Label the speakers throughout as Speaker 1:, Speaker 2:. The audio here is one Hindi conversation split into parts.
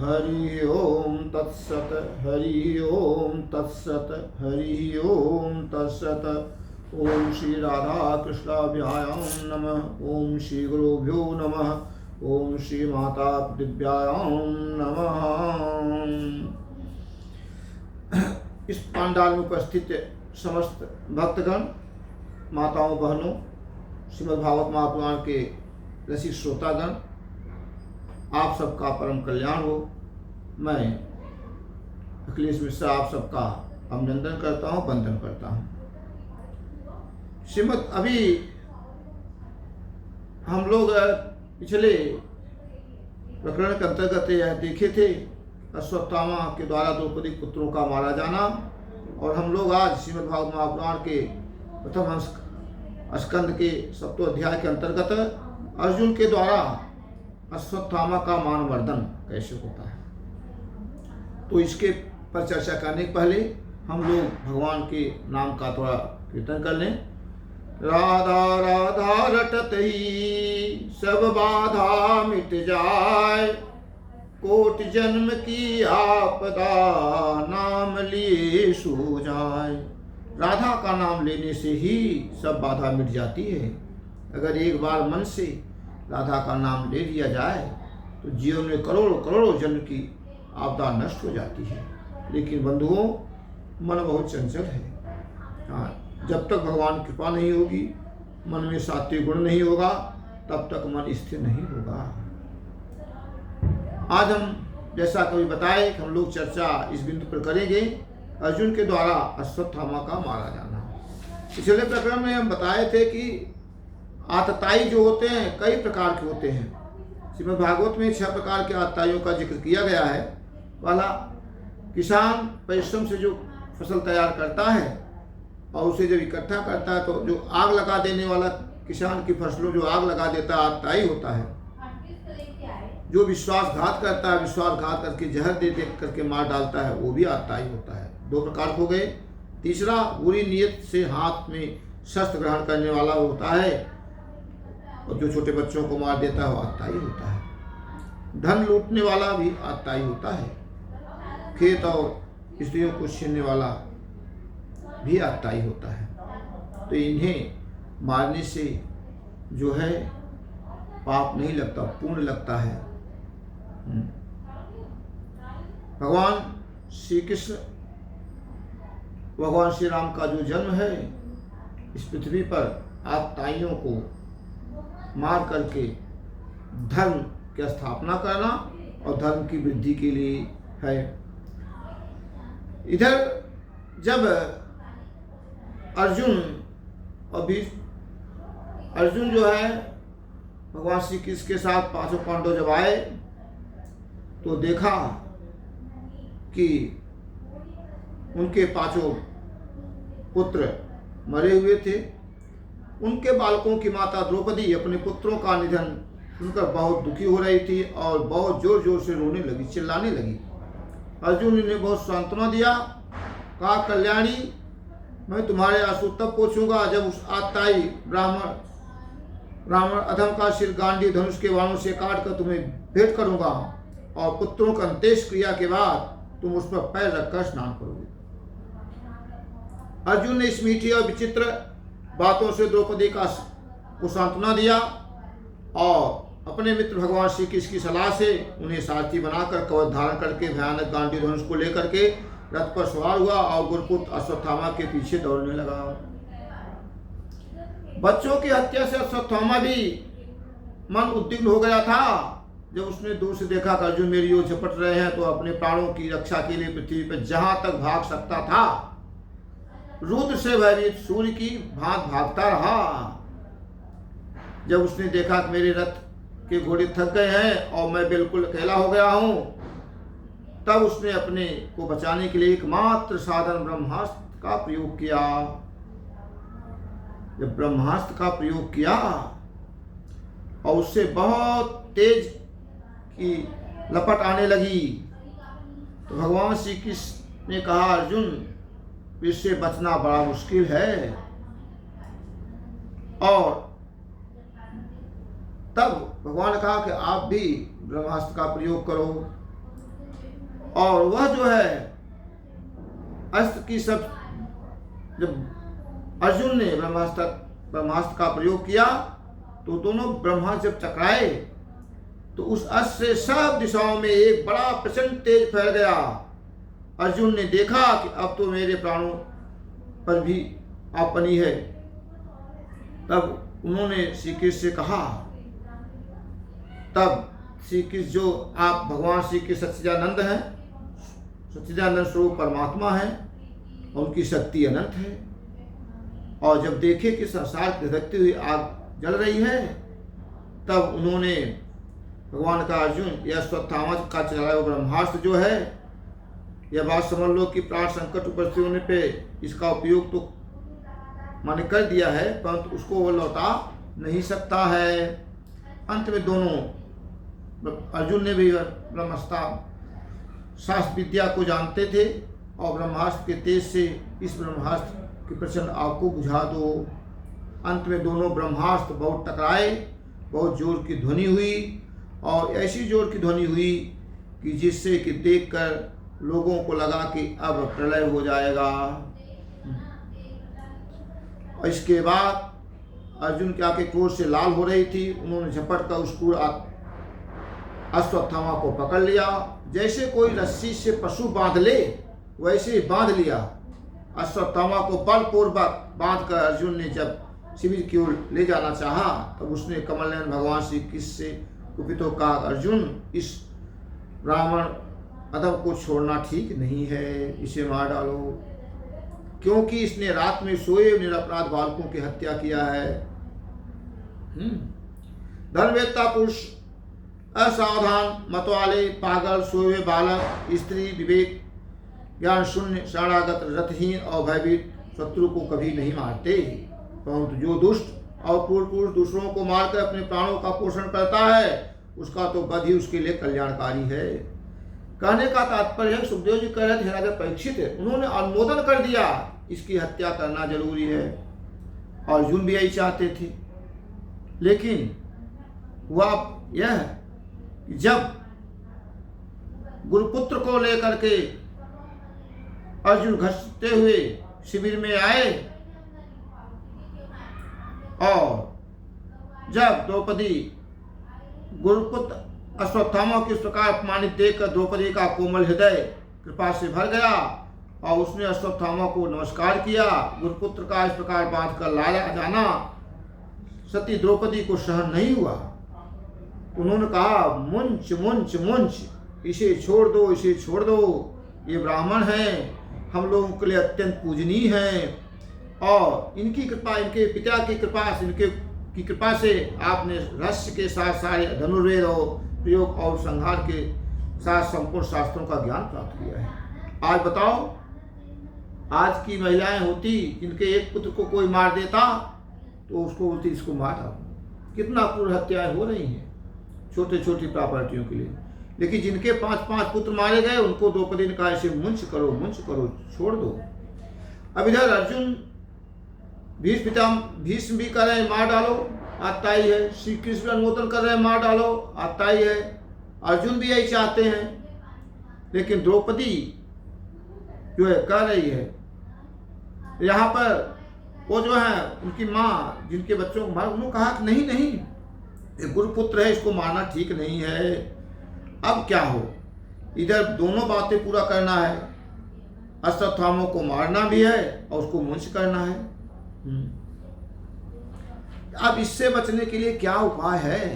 Speaker 1: हरि ओम तत्सत। हरि ओम तत्सत। हरि ओम तत्सत। ओम श्री राधा कृष्णाभ्याम नमः। ओम श्री गुरुभ्यो नमः। ओम श्री माता दिव्याम नमः। इस पांडाल में उपस्थित समस्त भक्तगण, माताओं, बहनों, श्रीमद् भागवत महापुराण के रसिक श्रोतागण, आप सबका परम कल्याण हो। मैं अखिलेश मिश्रा आप सबका अभिनंदन करता हूँ, वंदन करता हूँ। श्रीमद् अभी हम लोग पिछले प्रकरण के अंतर्गत यह देखे थे, अश्वत्थामा के द्वारा द्रौपदी पुत्रों का मारा जाना। और हम लोग आज श्रीमद् भागवत महापुराण के प्रथम स्कंद के 7वें अध्याय के अंतर्गत अर्जुन के द्वारा अश्वत्थामा का मानवर्धन कैसे होता है, तो इसके पर चर्चा करने के पहले हम लोग भगवान के नाम का थोड़ा कीर्तन कर लें। राधा राधा रटत ही सब बाधा मिट जाए, कोटि जन्म की आपदा नाम लिए सो जाए। राधा का नाम लेने से ही सब बाधा मिट जाती है। अगर एक बार मन से राधा का नाम ले लिया जाए तो जीवन में करोड़ों करोड़ों जन्म की आपदा नष्ट हो जाती है। लेकिन बंधुओं, मन बहुत चंचल है। हाँ, जब तक भगवान की कृपा नहीं होगी, मन में सात्विक गुण नहीं होगा, तब तक मन स्थिर नहीं होगा। आज हम जैसा कभी बताए कि हम लोग चर्चा इस बिंदु पर करेंगे, अर्जुन के द्वारा अश्वत्थामा का मारा जाना। पिछले प्रकरण में हम बताए थे कि आतताई जो होते हैं कई प्रकार के होते हैं। श्रीमद् भागवत में 6 प्रकार के आतताइयों का जिक्र किया गया है। पहला, किसान परिश्रम से जो फसल तैयार करता है और उसे जब इकट्ठा करता है, तो जो आग लगा देने वाला किसान की फसलों जो आग लगा देता है, आतताई होता है। जो विश्वासघात करता है, विश्वासघात करके जहर दे दे करके मार डालता है, वो भी आतताई होता है। 2 प्रकार हो गए। तीसरा, बुरी नीयत से हाथ में शस्त्र ग्रहण करने वाला होता है और जो छोटे बच्चों को मार देता है वो आतताई होता है। धन लूटने वाला भी आतताई होता है। खेत और स्त्रियों को छीनने वाला भी आतताई होता है। तो इन्हें मारने से जो है पाप नहीं लगता, पुण्य लगता है। भगवान श्री कृष्ण, भगवान श्री राम का जो जन्म है इस पृथ्वी पर आतताइयों को मार करके धर्म की स्थापना करना और धर्म की वृद्धि के लिए है। इधर जब अर्जुन जो है भगवान श्री कृष्ण के साथ 5 पांडव जब आए तो देखा कि उनके 5 पुत्र मरे हुए थे। उनके बालकों की माता द्रौपदी अपने पुत्रों का निधन सुनकर बहुत दुखी हो रही थी और बहुत जोर जोर से रोने लगी, चिल्लाने लगी। अर्जुन ने बहुत सांत्वना दिया, कहा, कल्याणी, मैं तुम्हारे आंसू तब पोंछूंगा जब उस आतताई ब्राह्मण अधम का सिर गांडी धनुष के बाणों से काट कर तुम्हें भेंट करूंगा और पुत्रों का अंत्येष्ट क्रिया के बाद तुम उस पर पैर रखकर स्नान करोगे। अर्जुन ने इस मीठी और विचित्र बातों से द्रौपदी को सांत्वना दिया और अपने मित्र भगवान श्री कृष्ण की सलाह से उन्हें सारथी बनाकर कवच धारण करके भयानक गांडी धनुष को लेकर के रथ पर सवार हुआ और गुरुपुत्र अश्वत्थामा के पीछे दौड़ने लगा। बच्चों की हत्या से अश्वत्थामा भी मन उद्विग्न हो गया था। जब उसने दूर से देखा कि अर्जुन मेरी ओर झपट रहे हैं, तो अपने प्राणों की रक्षा के लिए पृथ्वी पर जहां तक भाग सकता था रुद्र से भयभीत सूर्य की भांति भागता रहा। जब उसने देखा कि मेरे रथ के घोड़े थक गए हैं और मैं बिल्कुल अकेला हो गया हूं, तब उसने अपने को बचाने के लिए एकमात्र साधन ब्रह्मास्त्र का प्रयोग किया। जब ब्रह्मास्त्र का प्रयोग किया और उससे बहुत तेज की लपट आने लगी, तो भगवान श्री कृष्ण ने कहा, अर्जुन, इससे बचना बड़ा मुश्किल है। और तब भगवान ने कहा कि आप भी ब्रह्मास्त्र का प्रयोग करो। और वह जो है अस्त्र की सब, जब अर्जुन ने ब्रह्मास्त्र का प्रयोग किया तो दोनों ब्रह्मास्त्र जब टकराए तो उस अस्त्र से सब दिशाओं में एक बड़ा प्रचंड तेज फैल गया। अर्जुन ने देखा कि अब तो मेरे प्राणों पर भी आपनी है। तब उन्होंने श्री कृष्ण से कहा, तब श्री कृष्ण जो आप भगवान श्री कृष्ण सच्चिदानंद हैं, सच्चिदानंद स्वरूप परमात्मा है और उनकी शक्ति अनंत है, और जब देखे कि संसार की धधकती हुई आग जल रही है, तब उन्होंने भगवान का अर्जुन यह अश्वत्थामा का चलाया हुआ ब्रह्मास्त्र जो है, यह बात समझ लो कि प्राण संकट उपस्थित होने पे इसका उपयोग तो माने कर दिया है, परंतु उसको वो लौटा नहीं सकता है। अंत में दोनों, अर्जुन ने भी ब्रह्मास्त्र शास्त्र विद्या को जानते थे और ब्रह्मास्त्र के तेज से इस ब्रह्मास्त्र की प्रचंड आग को बुझा दो। अंत में दोनों ब्रह्मास्त्र बहुत टकराए, बहुत जोर की ध्वनि हुई, और ऐसी जोर की ध्वनि हुई कि जिससे कि देखकर लोगों को लगा कि अब प्रलय हो जाएगा। और इसके बाद अर्जुन की आंखें क्रोध से लाल हो रही थी। उन्होंने झपट कर उस क्रूर अश्वत्थामा को पकड़ लिया। जैसे कोई रस्सी से पशु बांध ले वैसे ही बांध लिया। अश्वत्थामा को बलपूर्वक बांध कर अर्जुन ने जब शिविर की ओर ले जाना चाहा, तब उसने कमल नयन भगवान श्री कृष्ण से कुपित होकर कहा, अर्जुन, इस ब्राह्मण अधम को छोड़ना ठीक नहीं है, इसे मार डालो, क्योंकि इसने रात में सोए निरपराध बालकों की हत्या किया है। धर्मवेत्ता पुरुष, असावधान, मतवाले, पागल, सोए बालक, स्त्री, विवेक ज्ञान शून्य, शरणागत, रथहीन और भयभीत शत्रु को कभी नहीं मारते, परंतु जो दुष्ट और क्रूर पुरुष दूसरों को मारकर अपने प्राणों का पोषण करता है, उसका तो वध ही उसके लिए कल्याणकारी है। कहने का तात्पर्य है, सुखदेव जी कह रहे थे, राजा परीक्षित है, उन्होंने अनुमोदन कर दिया इसकी हत्या करना जरूरी है। अर्जुन भी यही चाहते थे, लेकिन हुआ यह कि जब गुरुपुत्र को लेकर के अर्जुन घसते हुए शिविर में आए, और जब द्रौपदी गुरुपुत्र अश्वत्थामा को इस प्रकार अपमानित देखकर द्रौपदी का कोमल हृदय कृपा से भर गया और उसने अश्वत्थामा को नमस्कार किया। गुरुपुत्र का इस प्रकार बांध कर लाया जाना सती द्रौपदी को सहन नहीं हुआ। उन्होंने कहा, मुंच मुंच मुंच, इसे छोड़ दो, इसे छोड़ दो, ये ब्राह्मण हैं, हम लोगों के लिए अत्यंत पूजनीय हैं, और इनकी कृपा, इनके पिता की कृपा, इनके की कृपा से आपने रहस्य के साथ सारे धनुर्वेद और प्रयोग और संहार के साथ संपूर्ण शास्त्रों का ज्ञान प्राप्त किया है। आज बताओ, आज की महिलाएं होती जिनके एक पुत्र को कोई मार देता तो उसको बोलती इसको मार डालो। कितना क्रूर हत्याएं हो रही हैं छोटे छोटी प्रॉपर्टियों के लिए, लेकिन जिनके 5-5 पुत्र मारे गए उनको द्रौपदी ने कहा, इसे मुंच करो, छोड़ दो। अब इधर अर्जुन भीष्म भी कर रहे हैं मार डालो, आता ही है। श्री कृष्ण अनुमोदन कर रहे हैं मार डालो, आता ही है। अर्जुन भी यही चाहते हैं, लेकिन द्रौपदी जो है कह रही है, यहाँ पर वो जो है उनकी माँ जिनके बच्चों को मार, उन्होंने कहा कि नहीं, ये गुरुपुत्र है, इसको मारना ठीक नहीं है। अब क्या हो, इधर दोनों बातें पूरा करना है, अश्वत्थामा को मारना भी है और उसको मुंच करना है। अब इससे बचने के लिए क्या उपाय है?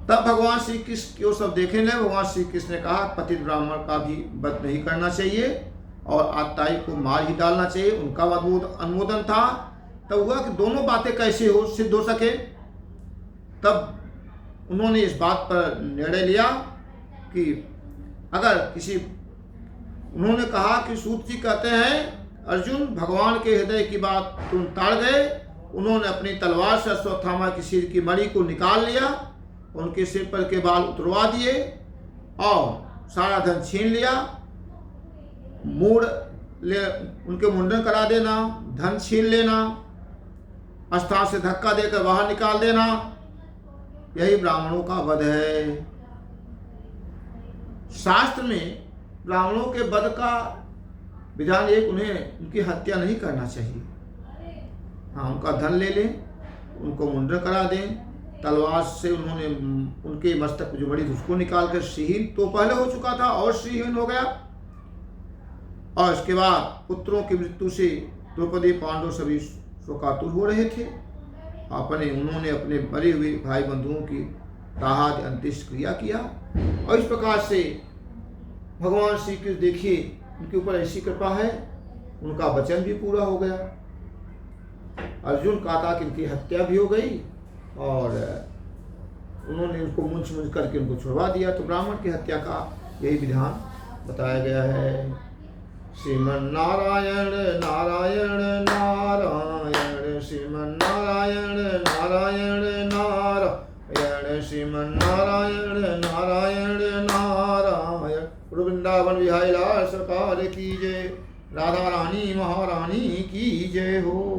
Speaker 1: तब भगवान श्री कृष्ण की ओर सब देखने लगे। भगवान श्री कृष्ण ने कहा, पतित ब्राह्मण का भी वध नहीं करना चाहिए और आताई को मार ही डालना चाहिए, उनका अनुमोदन था। तब हुआ कि दोनों बातें कैसे हो सिद्ध हो सके। तब उन्होंने इस बात पर निर्णय लिया कि अगर किसी, उन्होंने कहा कि सूत जी कहते हैं, अर्जुन भगवान के हृदय की बात तुम ताड़ गए। उन्होंने अपनी तलवार से अश्वत्थामा की सिर की मणि को निकाल लिया, उनके सिर पर के बाल उतरवा दिए और सारा धन छीन लिया। उनके मुंडन करा देना, धन छीन लेना, स्थान से धक्का देकर बाहर निकाल देना, यही ब्राह्मणों का वध है। शास्त्र में ब्राह्मणों के वध का विधान एक, उन्हें उनकी हत्या नहीं करना चाहिए। हाँ, उनका धन ले लें, उनको मुंडन करा दें, तलवार से उन्होंने उनके मस्तक पर जो बड़ी थी उसको निकाल कर श्रीहीन तो पहले हो चुका था और श्रीहीन हो गया। और इसके बाद पुत्रों की मृत्यु से द्रौपदी पांडव सभी शोकातुर हो रहे थे। उन्होंने अपने मरे हुए भाई बंधुओं की दाहाद अंत्येष्ट क्रिया किया। और इस प्रकार से भगवान श्री कृष्ण देखिए, उनके ऊपर ऐसी कृपा है, उनका वचन भी पूरा हो गया। अर्जुन कहा था कि इनकी हत्या भी हो गई और उन्होंने उनको मुंच करके उनको छुड़वा दिया। तो ब्राह्मण की हत्या का यही विधान बताया गया है। श्रीमन नारायण नारायण नारायण, श्रीमन नारायण नारायण नारायण, श्रीमन नारायण नारायण नारायण। वृंदावन बिहारी लाल सरकार की जय, राधा रानी महारानी की जय हो।